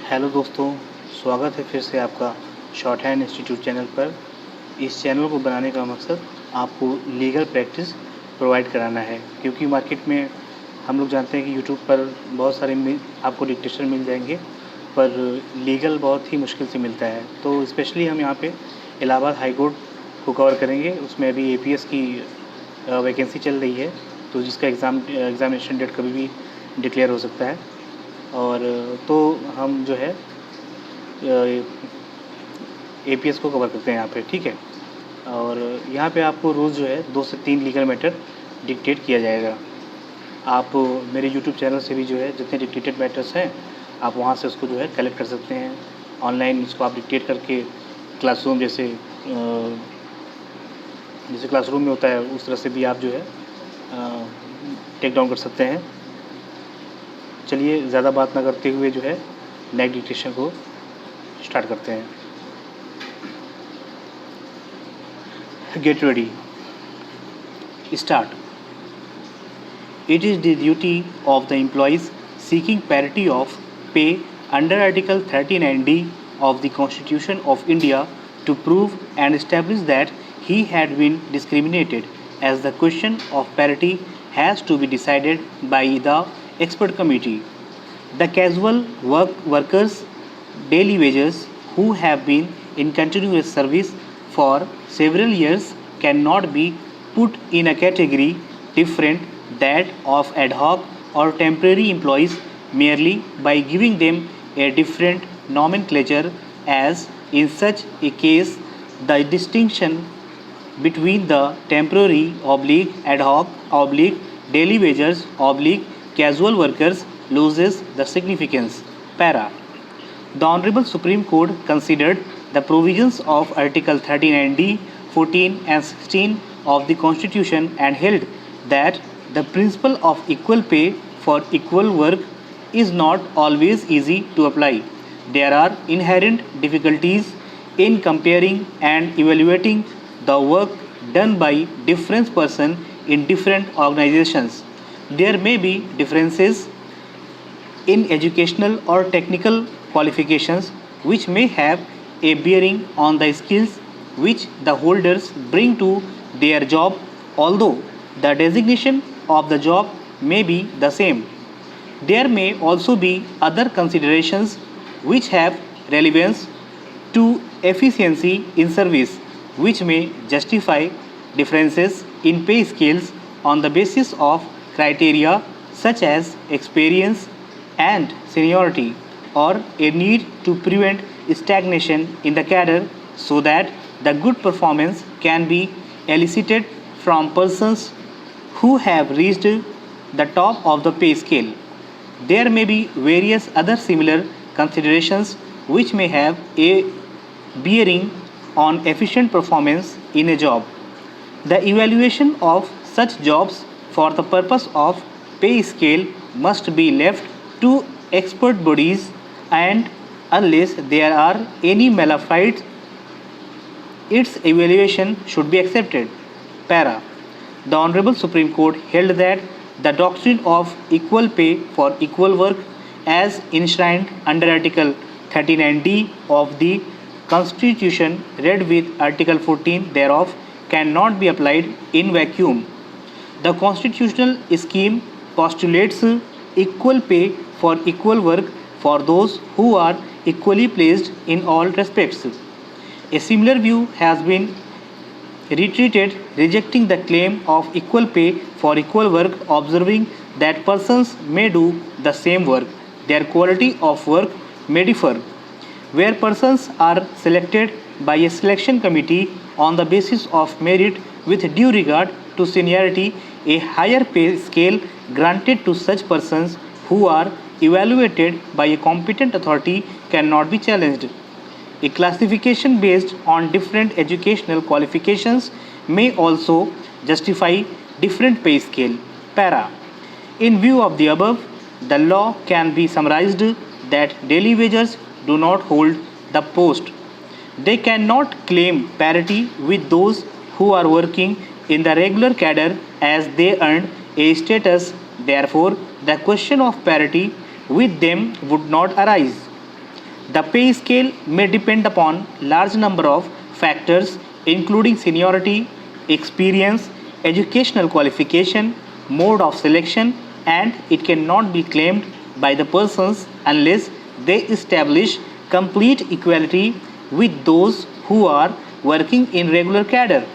Hello दोस्तों, स्वागत है फिर से आपका शॉर्ट हैंड इंस्टीट्यूट चैनल पर। इस चैनल को बनाने का मकसद आपको लीगल प्रैक्टिस प्रोवाइड कराना है, क्योंकि मार्केट में हम लोग जानते हैं कि यूट्यूब पर बहुत सारे आपको डिक्टेशन मिल जाएंगे, पर लीगल बहुत ही मुश्किल से मिलता है। तो स्पेशली हम यहाँ पे इलाहाबाद हाई कोर्ट को कवर करेंगे। उसमें अभी एपीएस की वैकेंसी चल रही है, तो जिसका एग्ज़ामिनेशन डेट कभी भी डिक्लेयर हो सकता है। और तो हम जो है एपीएस को कवर करते हैं यहाँ पे, ठीक है। और यहाँ पे आपको रोज़ जो है 2 से 3 लीगल मैटर डिक्टेट किया जाएगा। आप मेरे यूट्यूब चैनल से भी जो है जितने डिक्टेटेड मैटर्स हैं, आप वहाँ से उसको जो है कलेक्ट कर सकते हैं। ऑनलाइन इसको आप डिक्टेट करके क्लासरूम जैसे क्लासरूम में होता है, उस तरह से भी आप जो है टेक डाउन कर सकते हैं। चलिए ज़्यादा बात ना करते हुए जो है नेक्स्ट डिक्टेशन को स्टार्ट करते हैं। Get ready, start. It is the duty of the employees seeking parity of pay under Article 39D of the Constitution of India to prove and establish that he had been discriminated, as the question of parity has to be decided by the expert committee. The casual workers' daily wages who have been in continuous service for several years cannot be put in a category different that of ad hoc or temporary employees merely by giving them a different nomenclature, as in such a case the distinction between the temporary / ad hoc / daily wages / casual workers loses the significance. Para. The Honorable Supreme Court considered the provisions of Article 39D, 14 and 16 of the Constitution and held that the principle of equal pay for equal work is not always easy to apply. There are inherent difficulties in comparing and evaluating the work done by different persons in different organizations. There may be differences in educational or technical qualifications which may have a bearing on the skills which the holders bring to their job, although the designation of the job may be the same. There may also be other considerations which have relevance to efficiency in service, which may justify differences in pay scales on the basis of criteria such as experience and seniority, or a need to prevent stagnation in the cadre so that the good performance can be elicited from persons who have reached the top of the pay scale. There may be various other similar considerations which may have a bearing on efficient performance in a job. The evaluation of such jobs for the purpose of pay scale must be left to expert bodies, and unless there are any malafide, its evaluation should be accepted. Para. The Honorable Supreme Court held that the doctrine of equal pay for equal work, as enshrined under Article 39D of the Constitution, read with Article 14 thereof, cannot be applied in vacuum. The constitutional scheme postulates equal pay for equal work for those who are equally placed in all respects. A similar view has been retreated, rejecting the claim of equal pay for equal work, observing that persons may do the same work, their quality of work may differ. Where persons are selected by a selection committee on the basis of merit with due regard to seniority, a higher pay scale granted to such persons who are evaluated by a competent authority cannot be challenged. A classification based on different educational qualifications may also justify different pay scale. Para. In view of the above, the law can be summarized that daily wagers do not hold the post. They cannot claim parity with those who are working in the regular cadre, as they earn a status. Therefore, the question of parity with them would not arise. The pay scale may depend upon large number of factors including seniority, experience, educational qualification, mode of selection, and it cannot be claimed by the persons unless they establish complete equality with those who are working in regular cadre.